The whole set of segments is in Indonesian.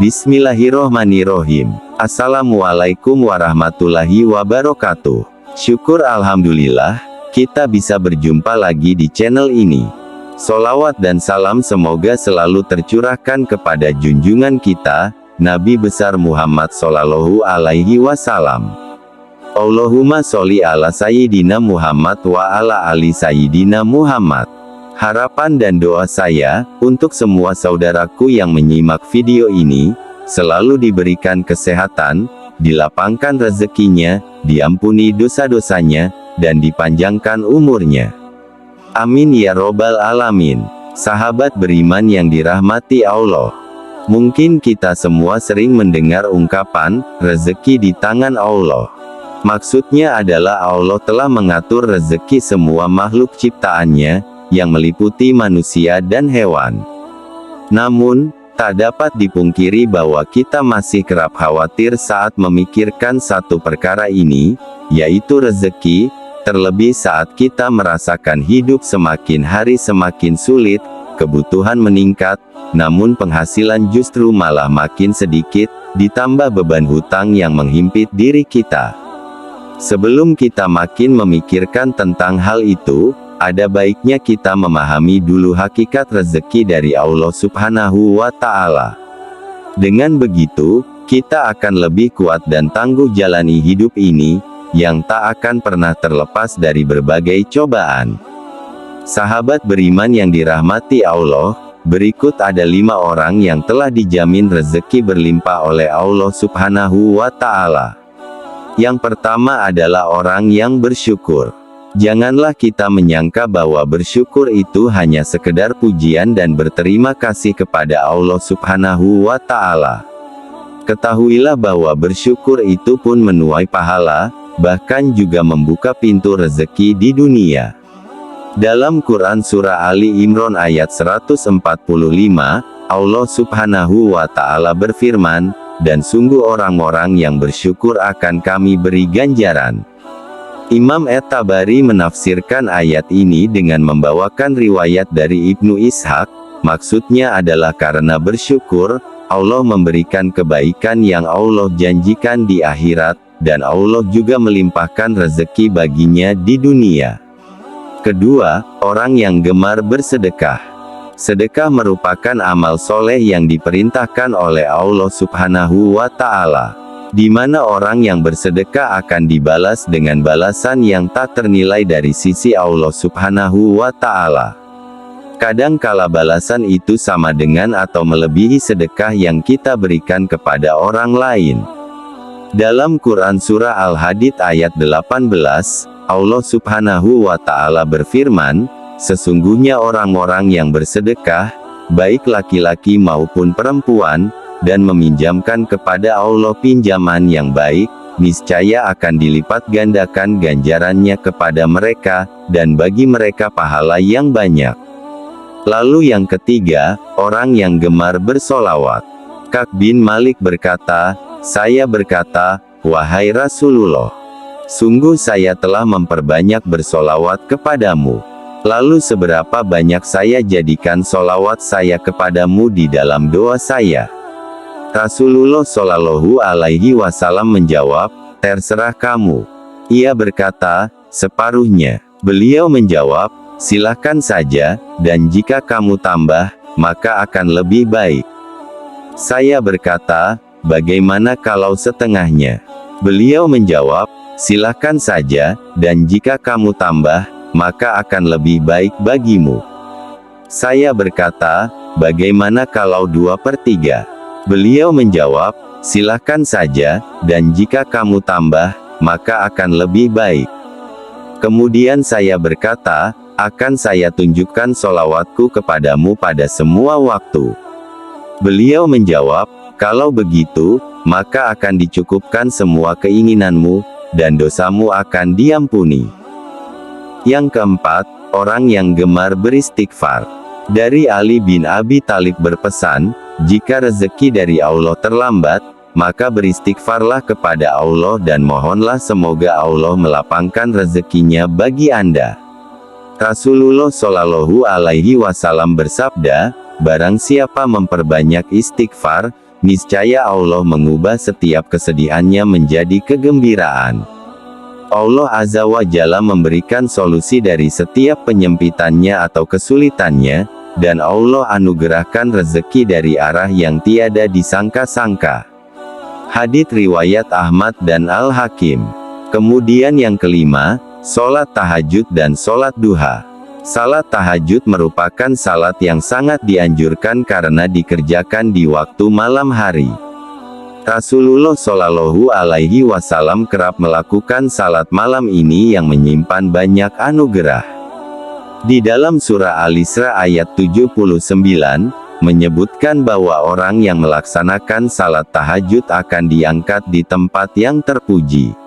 Bismillahirrohmanirrohim. Assalamualaikum warahmatullahi wabarakatuh. Syukur alhamdulillah, kita bisa berjumpa lagi di channel ini. Sholawat dan salam semoga selalu tercurahkan kepada junjungan kita, Nabi besar Muhammad Sallallahu Alaihi Wasallam. Allahumma sholli ala Sayyidina Muhammad wa ala ali Sayyidina Muhammad. Harapan dan doa saya, untuk semua saudaraku yang menyimak video ini, selalu diberikan kesehatan, dilapangkan rezekinya, diampuni dosa-dosanya, dan dipanjangkan umurnya. Amin ya robbal alamin. Sahabat beriman yang dirahmati Allah. Mungkin kita semua sering mendengar ungkapan, rezeki di tangan Allah. Maksudnya adalah Allah telah mengatur rezeki semua makhluk ciptaannya, yang meliputi manusia dan hewan. Namun, tak dapat dipungkiri bahwa kita masih kerap khawatir saat memikirkan satu perkara ini, yaitu rezeki, terlebih saat kita merasakan hidup semakin hari semakin sulit, kebutuhan meningkat, namun penghasilan justru malah makin sedikit, ditambah beban hutang yang menghimpit diri kita. Sebelum kita makin memikirkan tentang hal itu, ada baiknya kita memahami dulu hakikat rezeki dari Allah Subhanahu wa Ta'ala. Dengan begitu, kita akan lebih kuat dan tangguh jalani hidup ini, yang tak akan pernah terlepas dari berbagai cobaan. Sahabat beriman yang dirahmati Allah, berikut ada 5 orang yang telah dijamin rezeki berlimpah oleh Allah Subhanahu wa Ta'ala. Yang pertama adalah orang yang bersyukur. Janganlah kita menyangka bahwa bersyukur itu hanya sekedar pujian dan berterima kasih kepada Allah Subhanahu wa Ta'ala. Ketahuilah bahwa bersyukur itu pun menuai pahala, bahkan juga membuka pintu rezeki di dunia. Dalam Quran Surah Ali Imran ayat 145, Allah Subhanahu wa Ta'ala berfirman, "Dan sungguh orang-orang yang bersyukur akan kami beri ganjaran." Imam At-Tabari menafsirkan ayat ini dengan membawakan riwayat dari Ibnu Ishaq, maksudnya adalah karena bersyukur, Allah memberikan kebaikan yang Allah janjikan di akhirat, dan Allah juga melimpahkan rezeki baginya di dunia. Kedua, orang yang gemar bersedekah. Sedekah merupakan amal soleh yang diperintahkan oleh Allah Subhanahu wa Ta'ala, di mana orang yang bersedekah akan dibalas dengan balasan yang tak ternilai dari sisi Allah Subhanahu wa Ta'ala. Kadang kala balasan itu sama dengan atau melebihi sedekah yang kita berikan kepada orang lain. Dalam Quran Surah Al-Hadid ayat 18, Allah Subhanahu wa Ta'ala berfirman, "Sesungguhnya orang-orang yang bersedekah, baik laki-laki maupun perempuan, dan meminjamkan kepada Allah pinjaman yang baik, niscaya akan dilipat gandakan ganjarannya kepada mereka, dan bagi mereka pahala yang banyak." Lalu yang ketiga, orang yang gemar bersolawat. Ka'b bin Malik berkata, "Saya berkata, wahai Rasulullah, sungguh saya telah memperbanyak bersolawat kepadamu. Lalu seberapa banyak saya jadikan solawat saya kepadamu di dalam doa saya?" Rasulullah Shallallahu Alaihi Wasallam menjawab, "Terserah kamu." Ia berkata, "Separuhnya." Beliau menjawab, "Silahkan saja, dan jika kamu tambah, maka akan lebih baik." Saya berkata, "Bagaimana kalau setengahnya?" Beliau menjawab, "Silahkan saja, dan jika kamu tambah, maka akan lebih baik bagimu." Saya berkata, "Bagaimana kalau 2/3?" Beliau menjawab, "Silahkan saja, dan jika kamu tambah, maka akan lebih baik." Kemudian saya berkata, "Akan saya tunjukkan solawatku kepadamu pada semua waktu." Beliau menjawab, "Kalau begitu, maka akan dicukupkan semua keinginanmu, dan dosamu akan diampuni." Yang keempat, orang yang gemar beristighfar. Dari Ali bin Abi Thalib berpesan, "Jika rezeki dari Allah terlambat, maka beristighfarlah kepada Allah dan mohonlah semoga Allah melapangkan rezekinya bagi Anda." Rasulullah Shallallahu Alaihi Wasallam bersabda, "Barang siapa memperbanyak istighfar, niscaya Allah mengubah setiap kesedihannya menjadi kegembiraan. Allah Azza wa Jalla memberikan solusi dari setiap penyempitannya atau kesulitannya, dan Allah anugerahkan rezeki dari arah yang tiada disangka-sangka. Hadits riwayat Ahmad dan Al-Hakim. Kemudian yang kelima, sholat tahajud dan sholat duha. Salat tahajud merupakan salat yang sangat dianjurkan karena dikerjakan di waktu malam hari. Rasulullah Shallallahu Alaihi Wasallam kerap melakukan salat malam ini yang menyimpan banyak anugerah. Di dalam surah Al-Isra ayat 79, menyebutkan bahwa orang yang melaksanakan salat tahajud akan diangkat di tempat yang terpuji.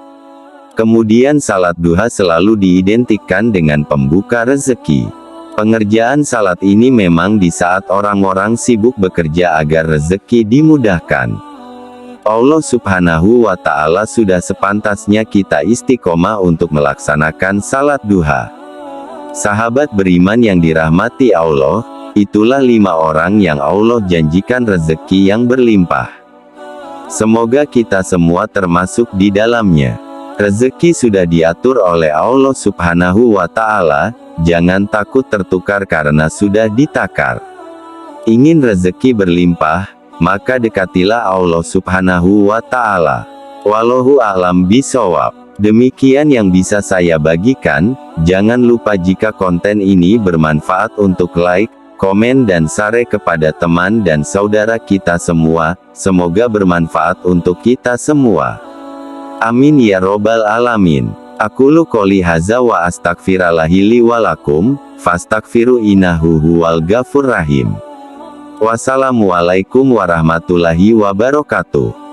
Kemudian salat duha selalu diidentikan dengan pembuka rezeki. Pengerjaan salat ini memang di saat orang-orang sibuk bekerja agar rezeki dimudahkan. Allah Subhanahu wa Ta'ala sudah sepantasnya kita istiqomah untuk melaksanakan salat duha. Sahabat beriman yang dirahmati Allah, itulah 5 orang yang Allah janjikan rezeki yang berlimpah. Semoga kita semua termasuk di dalamnya. Rezeki sudah diatur oleh Allah Subhanahu wa Ta'ala, jangan takut tertukar karena sudah ditakar. Ingin rezeki berlimpah, maka dekatilah Allah Subhanahu wa Ta'ala. Wallahu a'lam bishawab. Demikian yang bisa saya bagikan. Jangan lupa jika konten ini bermanfaat untuk like, komen dan share kepada teman dan saudara kita semua. Semoga bermanfaat untuk kita semua. Amin ya robbal alamin. Aqulu qouli hadza wa astaghfirullahi li wa lakum, fastaghfiru innahu huwal ghafurur rahim. Wassalamualaikum warahmatullahi wabarakatuh.